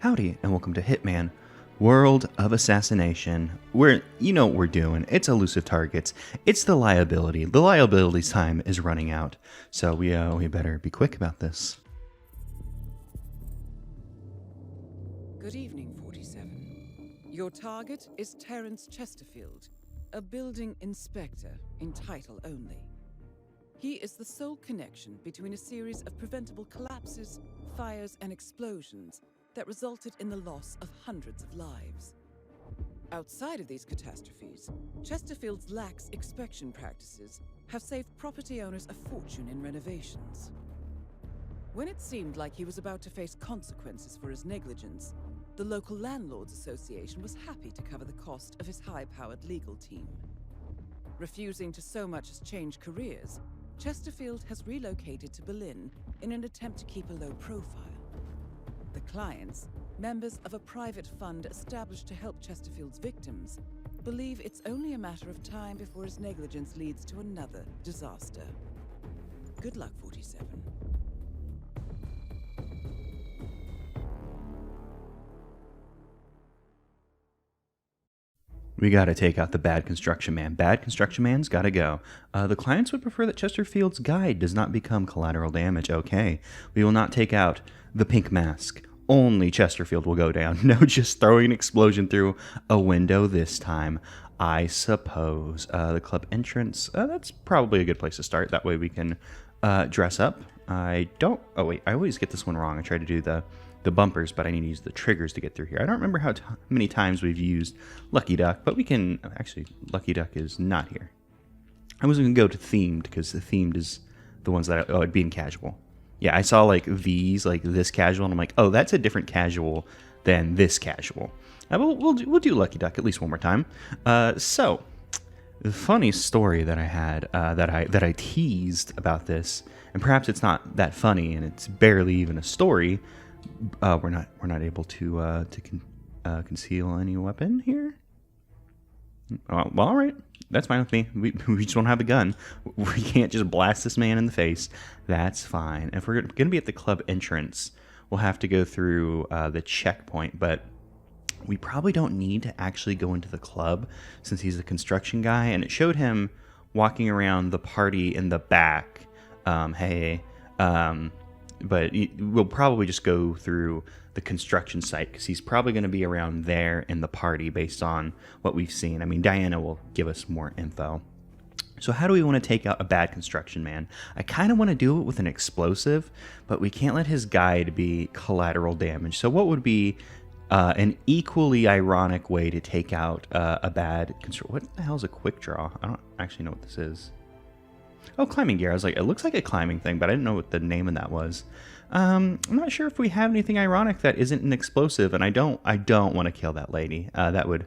Howdy, and welcome to Hitman, World of Assassination. You know what we're doing. It's elusive targets. It's the liability. The liability's time is running out, so we better be quick about this. Good evening, 47. Your target is Terence Chesterfield, a building inspector in title only. He is the sole connection between a series of preventable collapses, fires, and explosions that resulted in the loss of hundreds of lives. Outside of these catastrophes, Chesterfield's lax inspection practices have saved property owners a fortune in renovations. When it seemed like he was about to face consequences for his negligence, the local Landlords Association was happy to cover the cost of his high-powered legal team. Refusing to so much as change careers, Chesterfield has relocated to Berlin in an attempt to keep a low profile. The clients, members of a private fund established to help Chesterfield's victims, believe it's only a matter of time before his negligence leads to another disaster. Good luck, 47. We gotta take out the bad construction man. Bad construction man's gotta go. The clients would prefer that Chesterfield's guide does not become collateral damage. Okay, we will not take out the pink mask. Only Chesterfield will go down. No, just throwing an explosion through a window this time, I suppose. The club entrance, that's probably a good place to start. That way we can dress up. Oh wait, I always get this one wrong. I try to do the bumpers, but I need to use the triggers to get through here. I don't remember how many times we've used Lucky Duck, but we can... Actually, Lucky Duck is not here. I was going to go to themed, because the themed is the ones that... it'd be in casual. Yeah, I saw like these, like this casual, and I'm like, oh, that's a different casual than this casual. But we'll do Lucky Duck at least one more time. So, the funny story that I had, that I teased about this, and perhaps it's not that funny, and it's barely even a story. We're not able to conceal any weapon here. Well, all right, that's fine with me. We just don't have a gun. We can't just blast this man in the face. That's fine. If we're gonna be at the club entrance, we'll have to go through the checkpoint. But we probably don't need to actually go into the club since he's a construction guy, and it showed him walking around the party in the back. But we'll probably just go through the construction site because he's probably going to be around there in the party based on what we've seen. I mean, Diana will give us more info. So how do we want to take out a bad construction man? I kind of want to do it with an explosive, but we can't let his guide be collateral damage. So what would be an equally ironic way to take out a bad construction? What the hell is a quick draw? I don't actually know what this is. Oh, climbing gear. I was like, it looks like a climbing thing, but I didn't know what the name of that was. I'm not sure if we have anything ironic that isn't an explosive, and I don't want to kill that lady. That would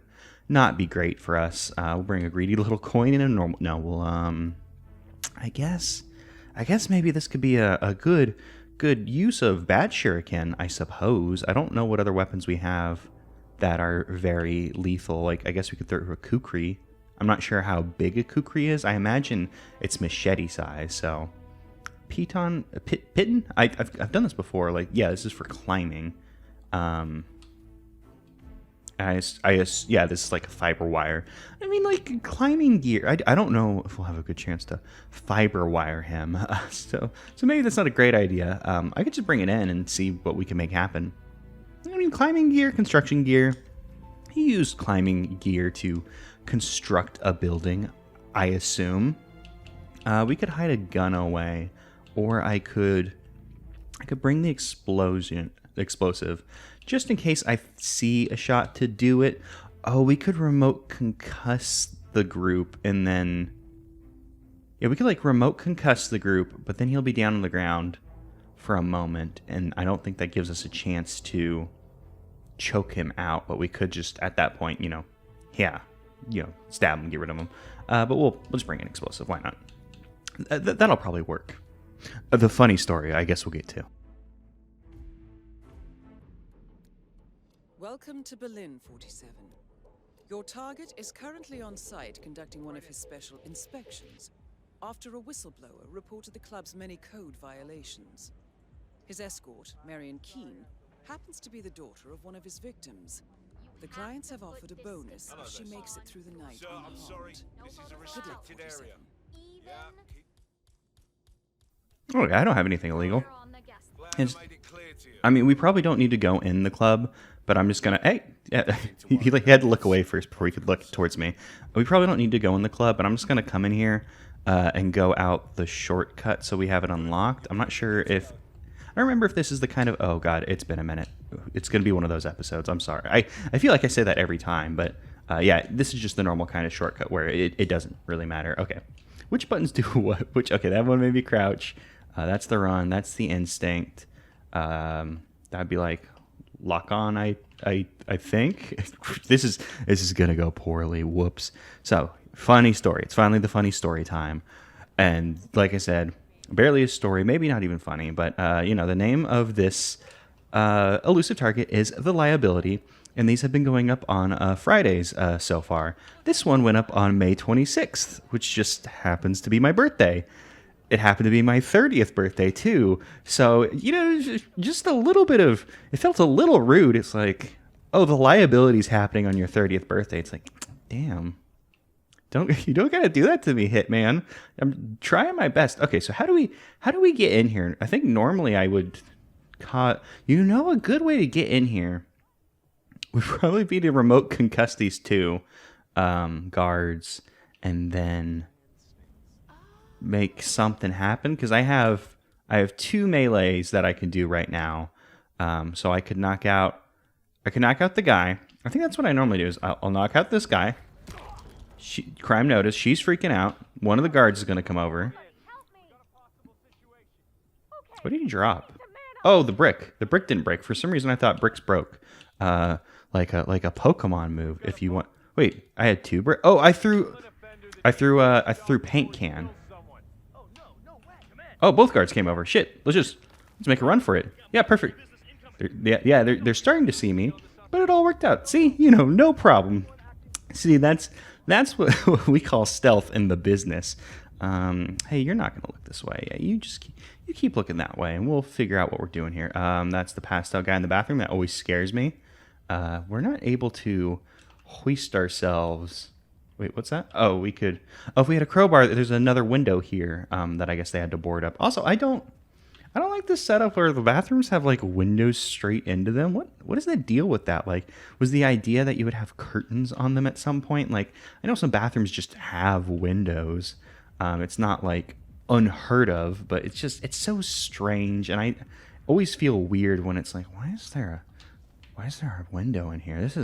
not be great for us. We'll bring a greedy little coin and a normal... No, we'll, I guess maybe this could be a good use of bad shuriken, I suppose. I don't know what other weapons we have that are very lethal. Like, I guess we could throw a kukri. I'm not sure how big a kukri is. I imagine it's machete size, so... Pitten? I've done this before. Like, yeah, this is for climbing. Yeah, this is like a fiber wire. I mean, like, climbing gear. I don't know if we'll have a good chance to fiber wire him. So maybe that's not a great idea. I could just bring it in and see what we can make happen. I mean, climbing gear, construction gear. He used climbing gear to construct a building, I assume. We could hide a gun away, or I could bring the explosive, just in case I see a shot to do it. Oh, we could remote concuss the group, and then... Yeah, we could, like, remote concuss the group, but then he'll be down on the ground for a moment, and I don't think that gives us a chance to choke him out, but we could just, at that point, stab him, get rid of him. But we'll just bring an explosive. Why not? That'll probably work. The funny story, I guess we'll get to. Welcome to Berlin, 47. Your target is currently on site conducting one of his special inspections after a whistleblower reported the club's many code violations. His escort, Marion Keene, happens to be the daughter of one of his victims. The clients have offered a bonus if she makes it through the night Sir, I'm sorry. unharmed. This is a Good luck, restricted 47. area. Yeah, keep Okay, I don't have anything illegal. glad It's- I made it clear to you. I mean, we probably don't need to go in the club, but I'm just gonna. Hey, yeah, he had to look away first before he could look towards me. We probably don't need to go in the club, but I'm just gonna come in here and go out the shortcut so we have it unlocked. I'm not sure if I don't remember if this is the kind of. Oh God, it's been a minute. It's gonna be one of those episodes. I'm sorry. I feel like I say that every time, but yeah, this is just the normal kind of shortcut where it doesn't really matter. Okay, which buttons do what? Which okay, that one maybe crouch. That's the run. That's the instinct. That'd be like lock on. I think this is gonna go poorly. Whoops. So funny story. It's finally the funny story time, and like I said, barely a story. Maybe not even funny, but the name of this elusive target is the Liability, and these have been going up on Fridays so far. This one went up on May 26th, which just happens to be my birthday. It happened to be my 30th birthday, too. So, just a little bit of... It felt a little rude. It's like, oh, the Liability's happening on your 30th birthday. It's like, damn. You don't gotta do that to me, Hitman. I'm trying my best. Okay, so how do we get in here? I think normally I would... a good way to get in here would probably be to remote concuss these two guards and then make something happen, because I have two melees that I can do right now. So I could knock out the guy. I think that's what I normally do is I'll knock out this guy. Crime notice, she's freaking out. One of the guards is going to come over. What did he drop? Oh, the brick. The brick didn't break. For some reason I thought bricks broke. Like a Pokemon move if you want. Wait, I had two brick. Oh, I threw paint can. Oh, both guards came over. Shit. Let's make a run for it. Yeah, perfect. They're starting to see me, but it all worked out. See, no problem. See, that's what we call stealth in the business. Hey, you're not gonna look this way. Yeah, you keep looking that way, and we'll figure out what we're doing here. That's the passed out guy in the bathroom. That always scares me. We're not able to hoist ourselves. Wait, what's that? Oh, we could. Oh, if we had a crowbar, there's another window here that I guess they had to board up. Also, I don't like this setup where the bathrooms have like windows straight into them. What is the deal with that? Like, was the idea that you would have curtains on them at some point? Like, I know some bathrooms just have windows. It's not like unheard of, but it's so strange, and I always feel weird when it's like, why is there a window in here? This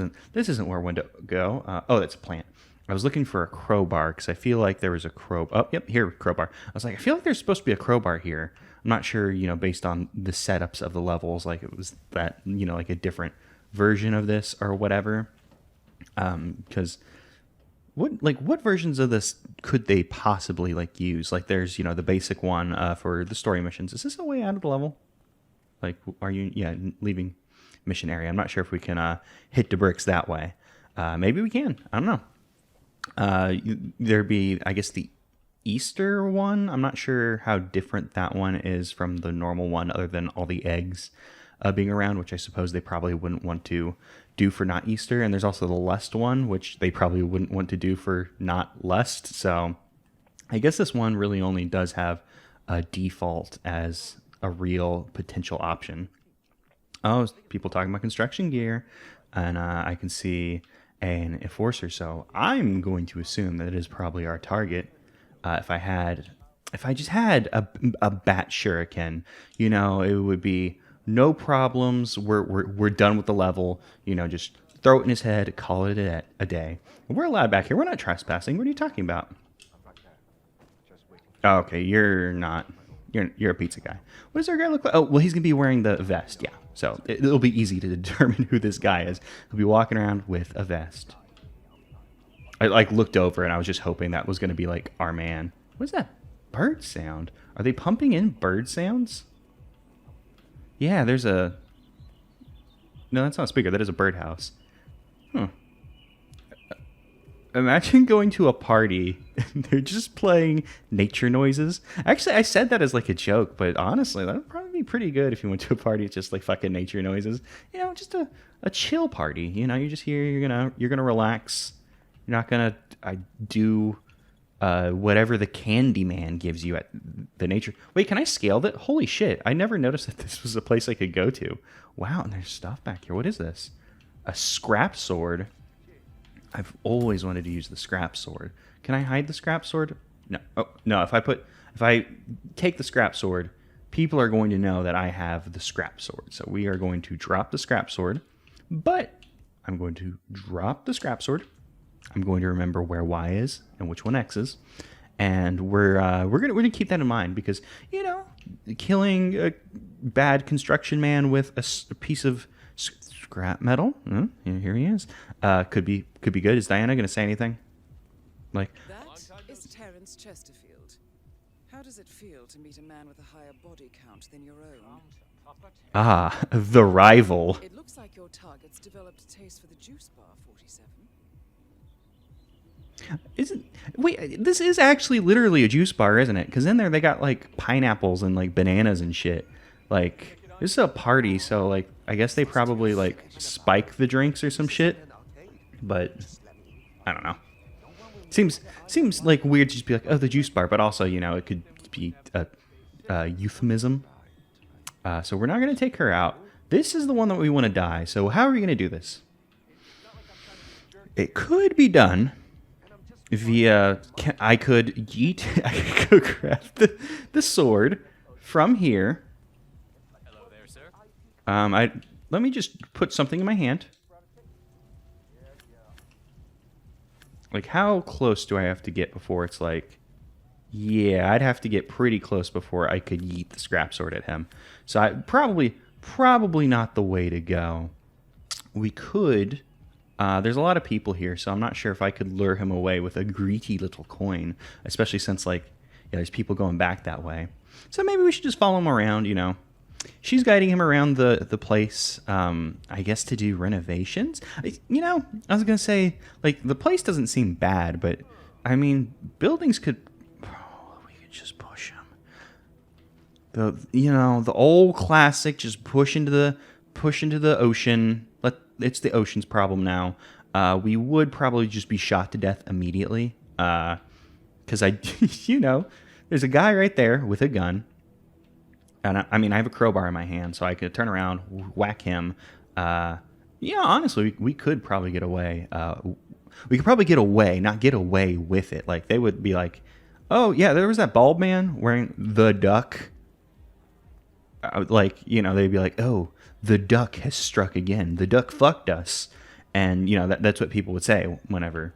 isn't where window go. Oh, that's a plant. I was looking for a crowbar because I feel like there was a crowbar. Oh, yep, here, crowbar. I was like, I feel like there's supposed to be a crowbar here. I'm not sure, based on the setups of the levels, like it was that, like a different version of this or whatever. Because what versions of this could they possibly use? Like there's, the basic one for the story missions. Is this a way out of the level? Like, are you, leaving mission area? I'm not sure if we can hit the bricks that way. Maybe we can. I don't know. There'd be, I guess, the Easter one. I'm not sure how different that one is from the normal one, other than all the eggs being around, which I suppose they probably wouldn't want to do for not Easter. And there's also the Lust one, which they probably wouldn't want to do for not Lust. So I guess this one really only does have a default as a real potential option. Oh, people talking about construction gear, and I can see an enforcer. So I'm going to assume that it is probably our target. If I just had a bat shuriken, it would be no problems. We're done with the level. Just throw it in his head, call it a day. We're allowed back here. We're not trespassing. What are you talking about? Oh, okay, you're not. You're a pizza guy. What does our guy look like? Oh, well, he's gonna be wearing the vest. Yeah, so it'll be easy to determine who this guy is. He'll be walking around with a vest. I looked over and I was just hoping that was gonna be like our man. What is that bird sound? Are they pumping in bird sounds? Yeah, there's a. No, that's not a speaker. That is a birdhouse. Huh. Imagine going to a party and they're just playing nature noises. Actually, I said that as like a joke, but honestly, that would probably be pretty good if you went to a party with just like fucking nature noises. You know, just a chill party. You know, you're just here, you're gonna relax. You're not gonna do whatever the Candyman gives you at the nature. Wait, can I scale that? Holy shit! I never noticed that this was a place I could go to. Wow, and there's stuff back here. What is this? A scrap sword. I've always wanted to use the scrap sword. Can I hide the scrap sword? No. Oh, no. If I take the scrap sword, people are going to know that I have the scrap sword. So we are going to drop the scrap sword, but I'm going to drop the scrap sword. I'm going to remember where Y is and which one X is, and we're gonna keep that in mind because you know, killing a bad construction man with a piece of scrap metal. Here he is. Could be good. Is Diana gonna say anything? Like That is Terence Chesterfield. How does it feel to meet a man with a higher body count than your own? the rival. It looks like your target's developed a taste for the juice bar, 47. Wait, this is actually literally a juice bar, isn't it? Because in there they got like pineapples and like bananas and shit. Like this is a party, so like I guess they probably like spike the drinks or some shit. But I don't know. Seems like weird to just be like, oh, the juice bar, but also you know it could be a euphemism. So we're not gonna take her out. This is the one that we want to die. So how are we gonna do this? It could be done via I could yeet. I could go grab the sword from here. Hello there, sir. Let me just put something in my hand. Like, how close do I have to get before it's like, yeah, I'd have to get pretty close before I could yeet the scrap sword at him. So I probably not the way to go. We could. There's a lot of people here, so I'm not sure if I could lure him away with a greedy little coin, especially since, like, yeah, there's people going back that way. So maybe we should just follow him around, you know. She's guiding him around the place, I guess, to do renovations. You know, I was going to say, like, the place doesn't seem bad, but, I mean, buildings could... Oh, we could just push him. The old classic, just push into the ocean. It's the ocean's problem now. We would probably just be shot to death immediately. Because there's a guy right there with a gun. And I mean, I have a crowbar in my hand, so I could turn around, whack him. Honestly, we could probably get away. We could probably get away, not get away with it. Like, they would be like, oh, yeah, there was that bald man wearing the duck. They'd be like, oh, the duck has struck again. The duck fucked us. And, that's what people would say whenever,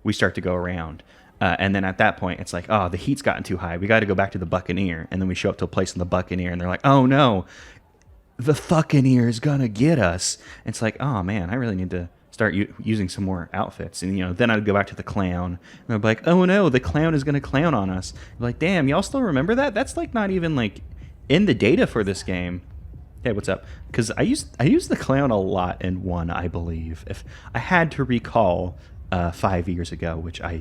we start to go around. And then at that point, it's like, oh, the heat's gotten too high. We got to go back to the Buccaneer. And then we show up to a place in the Buccaneer, and they're like, oh, no, the Buccaneer is going to get us. And it's like, oh, man, I really need to start using some more outfits. And, then I'd go back to the clown. And I'd be like, oh, no, the clown is going to clown on us. I'm like, damn, y'all still remember that? That's, like, not even, like, in the data for this game. Hey, what's up? Because I used the clown a lot in 1, I believe. If I had to recall 5 years ago, which I...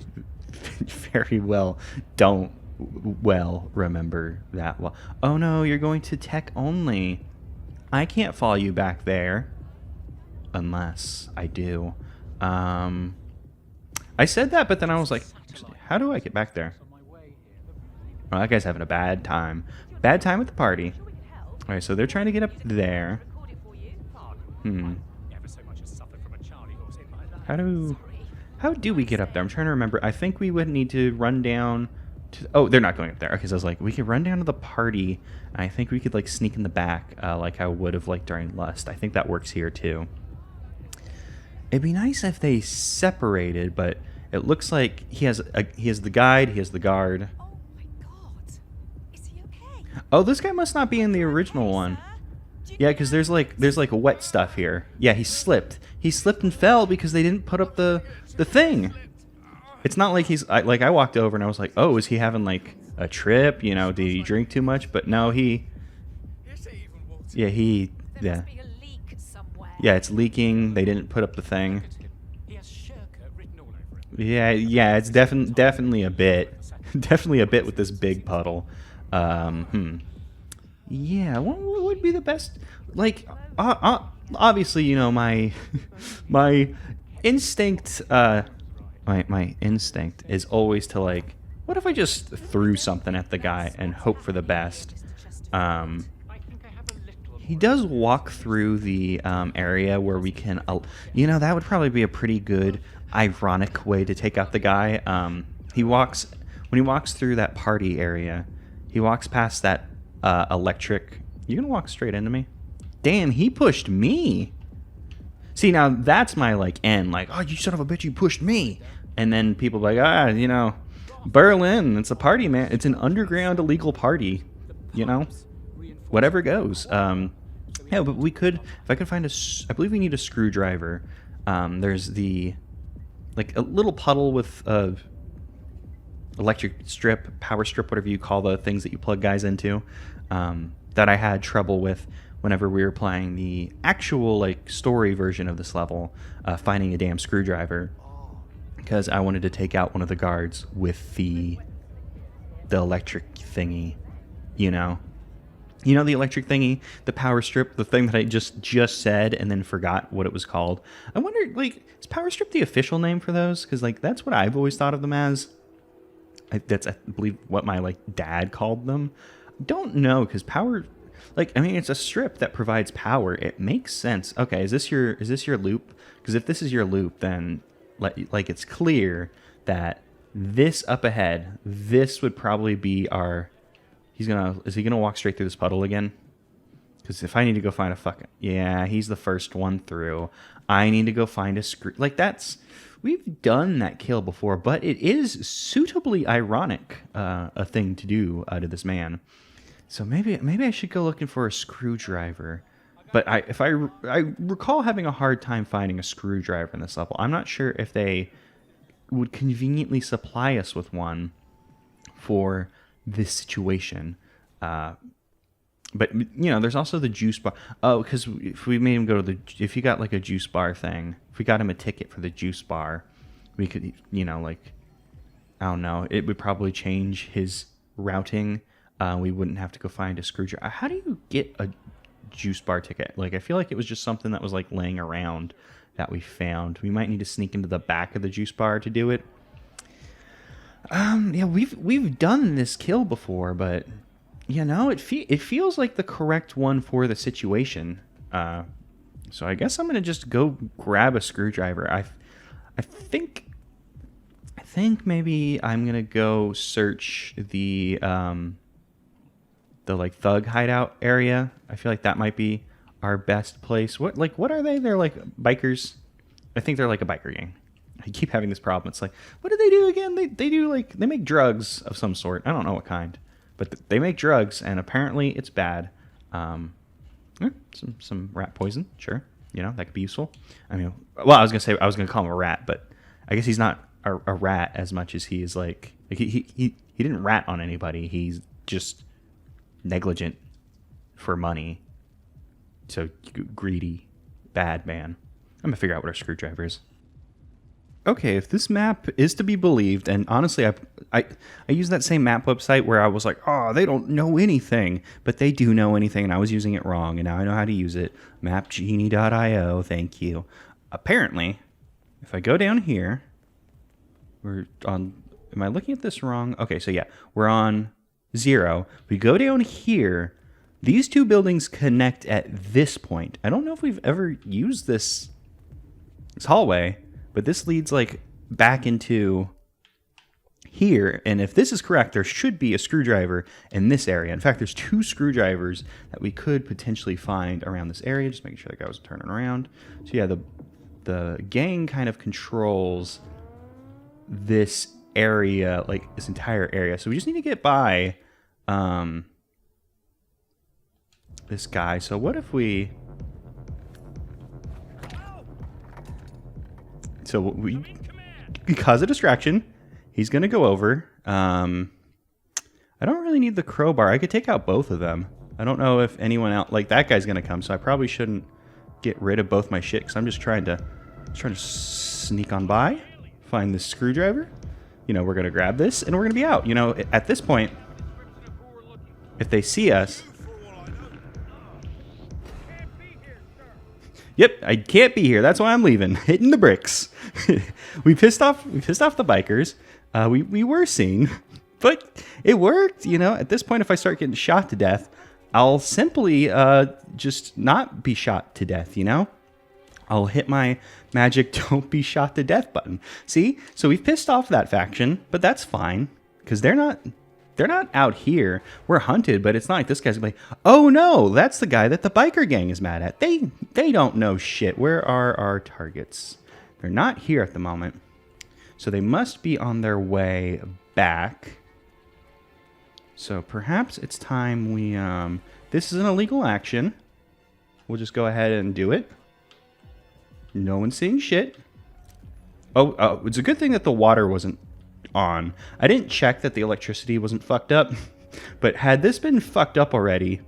very well don't remember that well. Oh no, you're going to tech only. I can't follow you back there unless I do. I said that, but then I was like, how do I get back there? Oh, that guy's having a bad time at the party. All right, so they're trying to get up there. How do we get up there? I'm trying to remember. I think we would need to run down to... Oh, they're not going up there. Okay, so I was like, we could run down to the party. And I think we could, like, sneak in the back like I would have, like, during Lust. I think that works here, too. It'd be nice if they separated, but it looks like he has the guide, he has the guard. Oh, my God. Is he okay? Oh, this guy must not be in the original one. Yeah, because there's like wet stuff here. Yeah, he slipped. He slipped and fell because they didn't put up the thing. It's not like I walked over and I was like, oh, is he having like a trip? Did he drink too much? But no, yeah. There must be a leak somewhere. Yeah, it's leaking. They didn't put up the thing. Yeah, it's definitely a bit. Definitely a bit with this big puddle. Yeah, what would be the best? Like, obviously, you know, my my instinct, my instinct is always to like, what if I just threw something at the guy and hope for the best? He does walk through the area where we can, you know, that would probably be a pretty good ironic way to take out the guy. When he walks through that party area, he walks past that electric. You gonna walk straight into me? Damn, he pushed me. See, now that's my like end. Like, oh, you son of a bitch, you pushed me. And then people are like, you know, Berlin, it's a party, man. It's an underground illegal party. You know, whatever goes. Yeah, but we could, if I could find I believe we need a screwdriver. There's like a little puddle with electric strip, power strip, whatever you call the things that you plug guys into, that I had trouble with whenever we were playing the actual like story version of this level, finding a damn screwdriver, because I wanted to take out one of the guards with the electric thingy, you know, the electric thingy, the power strip, the thing that I just said and then forgot what it was called. I wonder, like, is power strip the official name for those? Because like that's what I've always thought of them as. That's, I believe, what my like dad called them. Don't know, because power, like, I mean, it's a strip that provides power. It makes sense. Okay, is this your loop? Because if this is your loop, then like it's clear that this up ahead, this would probably be our. Is he gonna walk straight through this puddle again? Because if I need to go find yeah, he's the first one through. I need to go find a screw. Like that's. We've done that kill before, but it is suitably ironic, a thing to do to this man. So maybe I should go looking for a screwdriver. But I recall having a hard time finding a screwdriver in this level. I'm not sure if they would conveniently supply us with one for this situation. But you know, there's also the juice bar. Oh, because if we made him go to if you got like a juice bar thing, if we got him a ticket for the juice bar, we could, you know, like, I don't know, it would probably change his routing. We wouldn't have to go find a screwdriver. How do you get a juice bar ticket? Like, I feel like it was just something that was like laying around that we found. We might need to sneak into the back of the juice bar to do it. Yeah, we've done this kill before, but. You know, it feels like the correct one for the situation. So I guess I'm gonna just go grab a screwdriver. I think maybe I'm gonna go search the like thug hideout area. I feel like that might be our best place. What are they? They're like bikers. I think they're like a biker gang. I keep having this problem. It's like, what do they do again? They do like, they make drugs of some sort. I don't know what kind. But they make drugs, and apparently it's bad. Some rat poison, sure. You know, that could be useful. I mean, well, I was gonna call him a rat, but I guess he's not a rat as much as he is like he didn't rat on anybody. He's just negligent for money. So greedy, bad man. I'm gonna figure out what our screwdriver is. Okay, if this map is to be believed, and honestly, I used that same map website where I was like, oh, they don't know anything, but they do know anything, and I was using it wrong, and now I know how to use it. Mapgenie.io, thank you. Apparently, if I go down here, we're on, am I looking at this wrong? Okay, so yeah, we're on 0. We go down here, these two buildings connect at this point. I don't know if we've ever used this hallway, but this leads like back into here. And if this is correct, there should be a screwdriver in this area. In fact, there's 2 screwdrivers that we could potentially find around this area. Just making sure that guy wasn't turning around. So yeah, the gang kind of controls this area, like this entire area. So we just need to get by this guy. So what if we... So we cause a distraction. He's going to go over. I don't really need the crowbar. I could take out both of them. I don't know if anyone else... Like, that guy's going to come, so I probably shouldn't get rid of both my shit, because I'm just trying to sneak on by. find this screwdriver. You know, we're going to grab this, and we're going to be out. You know, at this point, if they see us... Yep, I can't be here. That's why I'm leaving. Hitting the bricks. we pissed off the bikers. We were seen, but it worked. You know, at this point, if I start getting shot to death, I'll simply just not be shot to death, you know? I'll hit my magic don't be shot to death button. See? So we've pissed off that faction, but that's fine, because they're not out here. We're hunted, but it's not like this guy's gonna be like, oh no, that's the guy that the biker gang is mad at. They don't know shit. Where are our targets? They're not here at the moment. So they must be on their way back. So perhaps it's time we, this is an illegal action. We'll just go ahead and do it. No one's seeing shit. Oh, it's a good thing that the water wasn't on. I didn't check that the electricity wasn't fucked up, but had this been fucked up already,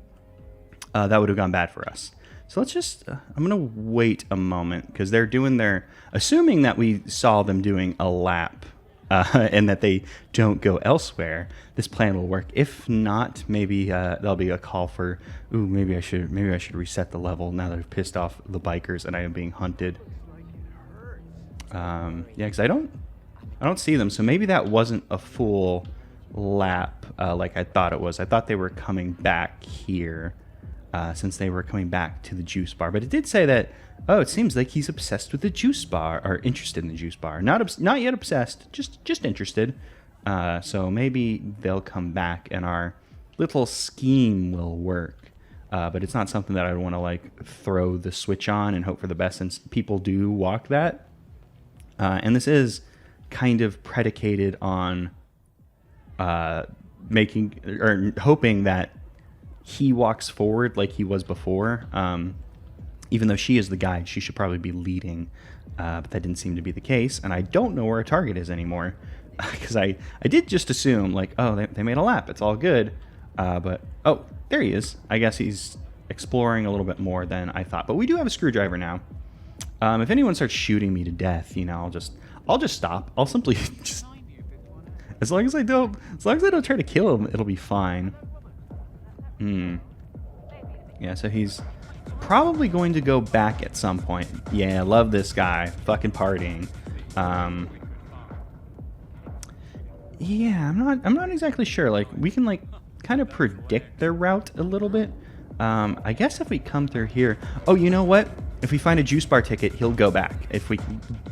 that would have gone bad for us. So let's just, I'm going to wait a moment because they're doing their, assuming that we saw them doing a lap and that they don't go elsewhere, this plan will work. If not, maybe there'll be a call for, ooh, maybe I should reset the level now that I've pissed off the bikers and I am being hunted. Yeah, because I don't see them, so maybe that wasn't a full lap like I thought it was. I thought they were coming back here since they were coming back to the juice bar. But it did say that, oh, it seems like he's obsessed with the juice bar, or interested in the juice bar. Not yet obsessed, just interested. So maybe they'll come back and our little scheme will work. But it's not something that I'd want to like throw the switch on and hope for the best, since people do walk that. And this is kind of predicated on making or hoping that he walks forward like he was before. Even though she is the guide, she should probably be leading, but that didn't seem to be the case. And I don't know where our target is anymore, because I did just assume like, oh, they made a lap, it's all good. But oh, there he is. I guess he's exploring a little bit more than I thought. But we do have a screwdriver now. If anyone starts shooting me to death, you know, I'll just stop. I'll simply just, as long as I don't try to kill him, it'll be fine. Yeah, so he's probably going to go back at some point. Yeah, I love this guy. Fucking partying. Yeah, I'm not exactly sure. Like, we can like kind of predict their route a little bit. I guess if we come through here, oh, you know what? If we find a juice bar ticket, he'll go back. If we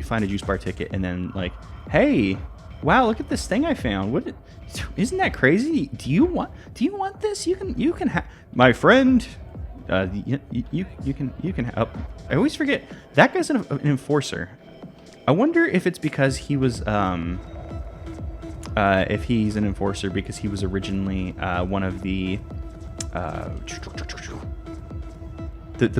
find a juice bar ticket and then like, hey, wow, look at this thing I found. Isn't that crazy? Do you want this? You can have, my friend. You can help. I always forget that guy's an enforcer. I wonder if it's because he was if he's an enforcer because he was originally one of the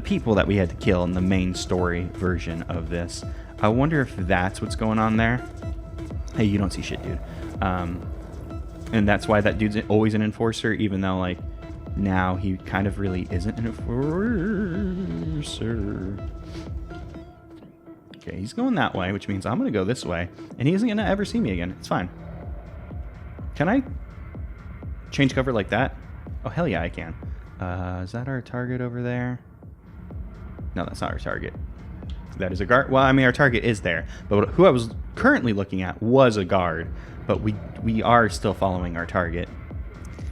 people that we had to kill in the main story version of this. I wonder if that's what's going on there. Hey, you don't see shit, dude. And that's why that dude's always an enforcer, even though like now he kind of really isn't an enforcer. Okay, he's going that way, which means I'm gonna go this way, and he isn't gonna ever see me again. It's fine. Can I change cover like that? Oh, hell yeah, I can. Is that our target over there? No, that's not our target. That is a guard. Well, I mean, our target is there, but who I was currently looking at was a guard, but we are still following our target.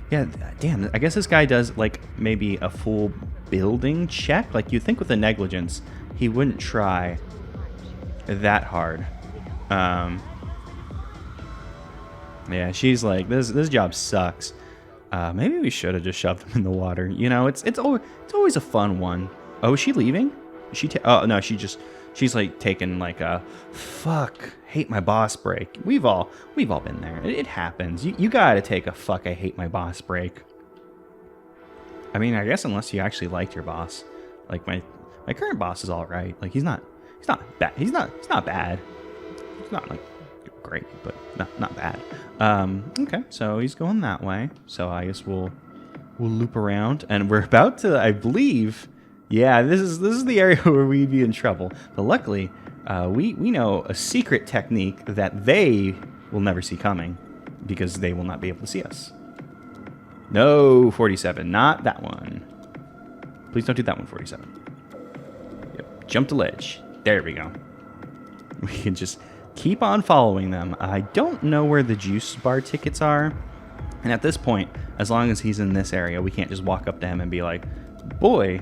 Yeah, damn, I guess this guy does, like, maybe a full building check. Like, you'd think with a negligence, he wouldn't try that hard. Yeah, she's like, this job sucks. Maybe we should have just shoved him in the water. You know, it's always a fun one. Oh, is she leaving? Is she oh, no, she's like taking like a fuck, hate my boss break. We've all been there. It happens. You gotta take a fuck, I hate my boss break. I mean, I guess unless you actually liked your boss. Like my current boss is all right. Like he's not bad. He's not bad. He's not like great, but not bad. Okay, so he's going that way. So I guess we'll loop around, and we're about to, I believe, yeah, this is the area where we'd be in trouble. But luckily, we know a secret technique that they will never see coming because they will not be able to see us. No, 47, not that one. Please don't do that one, 47. Yep, jump the ledge. There we go. We can just keep on following them. I don't know where the juice bar tickets are. And at this point, as long as he's in this area, we can't just walk up to him and be like, boy,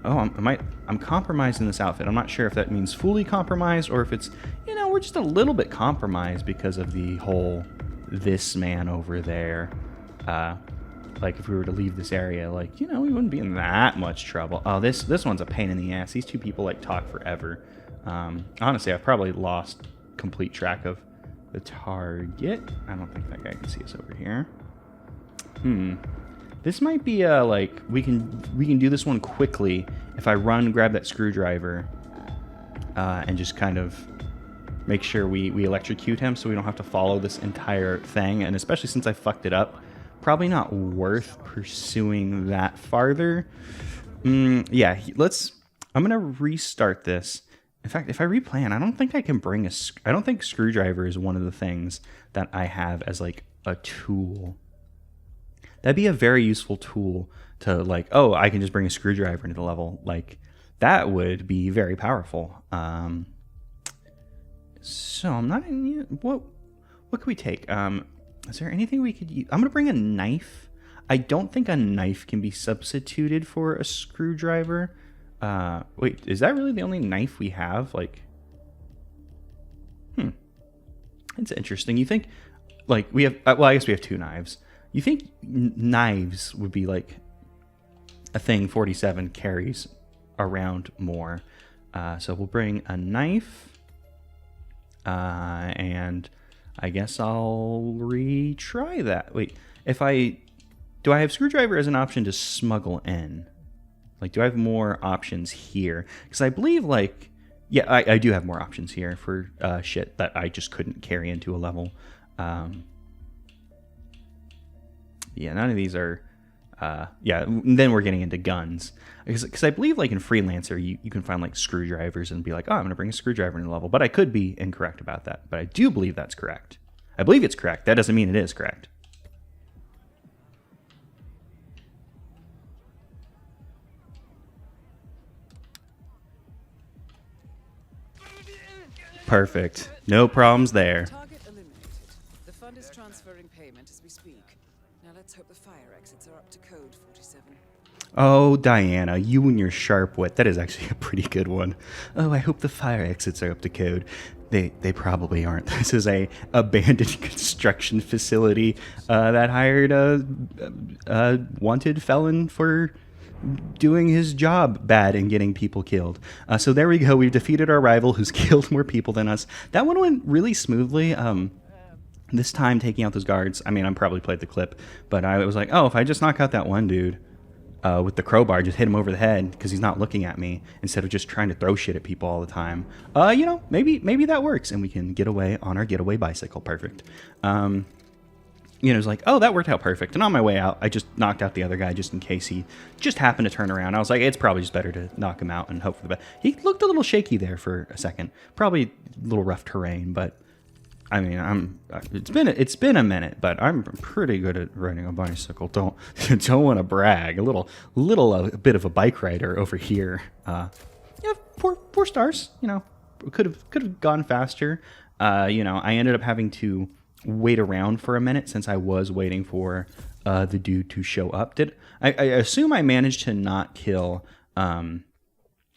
I'm compromised in this outfit. I'm not sure if that means fully compromised or if it's, we're just a little bit compromised because of the whole this man over there. Like if we were to leave this area, like, we wouldn't be in that much trouble. Oh, this one's a pain in the ass. These two people like talk forever. Honestly, I've probably lost complete track of the target. I don't think that guy can see us over here. This might be like we can do this one quickly if I run, grab that screwdriver, and just kind of make sure we electrocute him so we don't have to follow this entire thing. And especially since I fucked it up, probably not worth pursuing that farther. Yeah, I'm gonna restart this. In fact, if I replan, I don't think I can bring I don't think screwdriver is one of the things that I have as like a tool. That'd be a very useful tool to like, oh, I can just bring a screwdriver into the level. Like, that would be very powerful. So I'm not in, what could we take? Is there anything we could use? I'm going to bring a knife. I don't think a knife can be substituted for a screwdriver. Wait, is that really the only knife we have? Like, it's interesting. You think, like, we have, well, I guess we have two knives. You think knives would be like a thing 47 carries around more. So we'll bring a knife. And I guess I'll retry that. Wait, do I have screwdriver as an option to smuggle in? Like, do I have more options here? Because I believe, like, yeah, I do have more options here for shit that I just couldn't carry into a level. Yeah, none of these are, yeah, then we're getting into guns. Because I believe, like, in Freelancer, you can find, like, screwdrivers and be like, oh, I'm going to bring a screwdriver into the level. But I could be incorrect about that. But I do believe that's correct. I believe it's correct. That doesn't mean it is correct. Perfect. No problems there. Target eliminated. The fund is transferring payment as we speak. Now let's hope the fire exits are up to code 47. Oh, Diana, you and your sharp wit. That is actually a pretty good one. Oh, I hope the fire exits are up to code. They probably aren't. This is a abandoned construction facility that hired a wanted felon for doing his job bad and getting people killed. So there we go. We've defeated our rival who's killed more people than us. That one went really smoothly. This time taking out those guards, I mean, I probably played the clip, but I was like, oh, if I just knock out that one dude with the crowbar, just hit him over the head because he's not looking at me instead of just trying to throw shit at people all the time. Maybe that works and we can get away on our getaway bicycle. Perfect. It's like, oh, that worked out perfect. And on my way out, I just knocked out the other guy just in case he just happened to turn around. I was like, it's probably just better to knock him out and hope for the best. He looked a little shaky there for a second. Probably a little rough terrain, but I mean, it's been a minute, but I'm pretty good at riding a bicycle. Don't want to brag. A bit of a bike rider over here. Yeah, 4 stars. Could have gone faster. I ended up having to wait around for a minute since I was waiting for the dude to show up. I assume I managed to not kill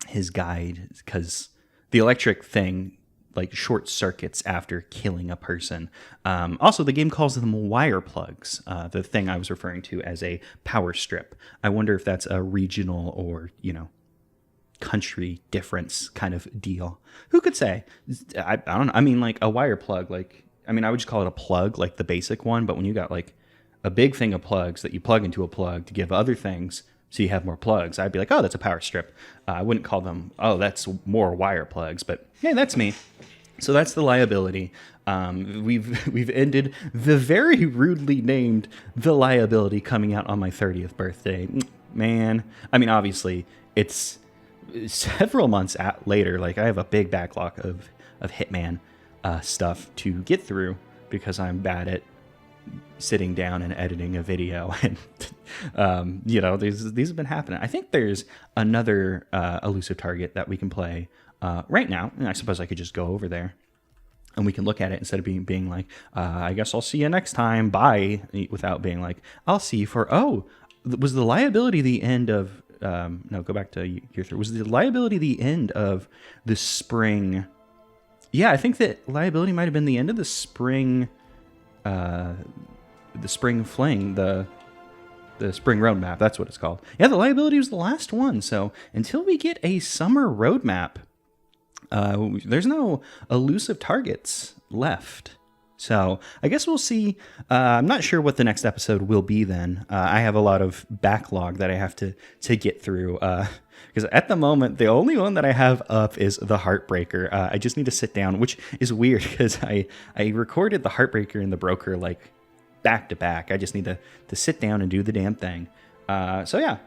his guide because the electric thing like short circuits after killing a person. Also, the game calls them wire plugs, the thing I was referring to as a power strip. I wonder if that's a regional or, country difference kind of deal. Who could say? I don't know. I mean, like a wire plug, I would just call it a plug, like the basic one. But when you got like a big thing of plugs that you plug into a plug to give other things so you have more plugs, I'd be like, oh, that's a power strip. I wouldn't call them, oh, that's more wire plugs. But hey, that's me. So that's the liability. We've ended the very rudely named The Liability coming out on my 30th birthday. Man, I mean, obviously, it's several months later, like I have a big backlog of Hitman stuff to get through because I'm bad at sitting down and editing a video. And these have been happening. I think there's another elusive target that we can play right now, and I suppose I could just go over there and we can look at it instead of being like, I guess I'll see you next time, bye, without being like, I'll see you for, was the liability the end of, no, go back to year 3. Was the liability the end of the spring? Yeah, I think that liability might have been the end of the spring fling, the spring roadmap. That's what it's called. Yeah, the liability was the last one. So until we get a summer roadmap, there's no elusive targets left. So I guess we'll see. I'm not sure what the next episode will be then. I have a lot of backlog that I have to get through. Because at the moment, the only one that I have up is the Heartbreaker. I just need to sit down, which is weird because I recorded the Heartbreaker and the Broker like back to back. I just need to sit down and do the damn thing. So yeah,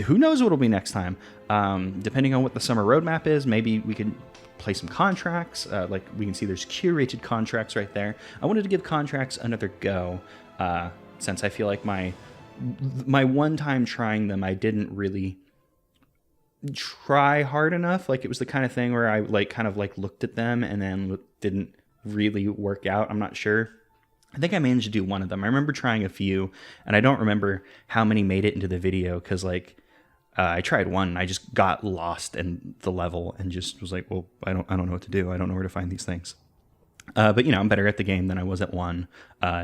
who knows what will be next time. Depending on what the summer roadmap is, maybe we can play some contracts. Like we can see there's curated contracts right there. I wanted to give contracts another go since I feel like my one time trying them, I didn't really try hard enough. Like it was the kind of thing where I kind of looked at them and then didn't really work out. I'm not sure. I think I managed to do one of them. I remember trying a few, and I don't remember how many made it into the video because I tried one and I just got lost in the level and just was like, well, I don't know what to do. I don't know where to find these things. But I'm better at the game than I was at one,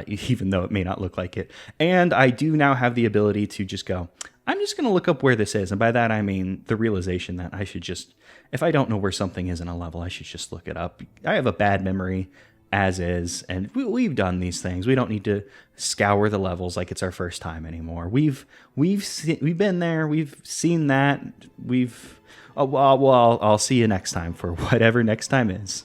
even though it may not look like it. And I do now have the ability to just go, I'm just going to look up where this is. And by that, I mean the realization that I should just, if I don't know where something is in a level, I should just look it up. I have a bad memory as is, and we've done these things. We don't need to scour the levels like it's our first time anymore. We've been there. We've seen that. I'll see you next time for whatever next time is.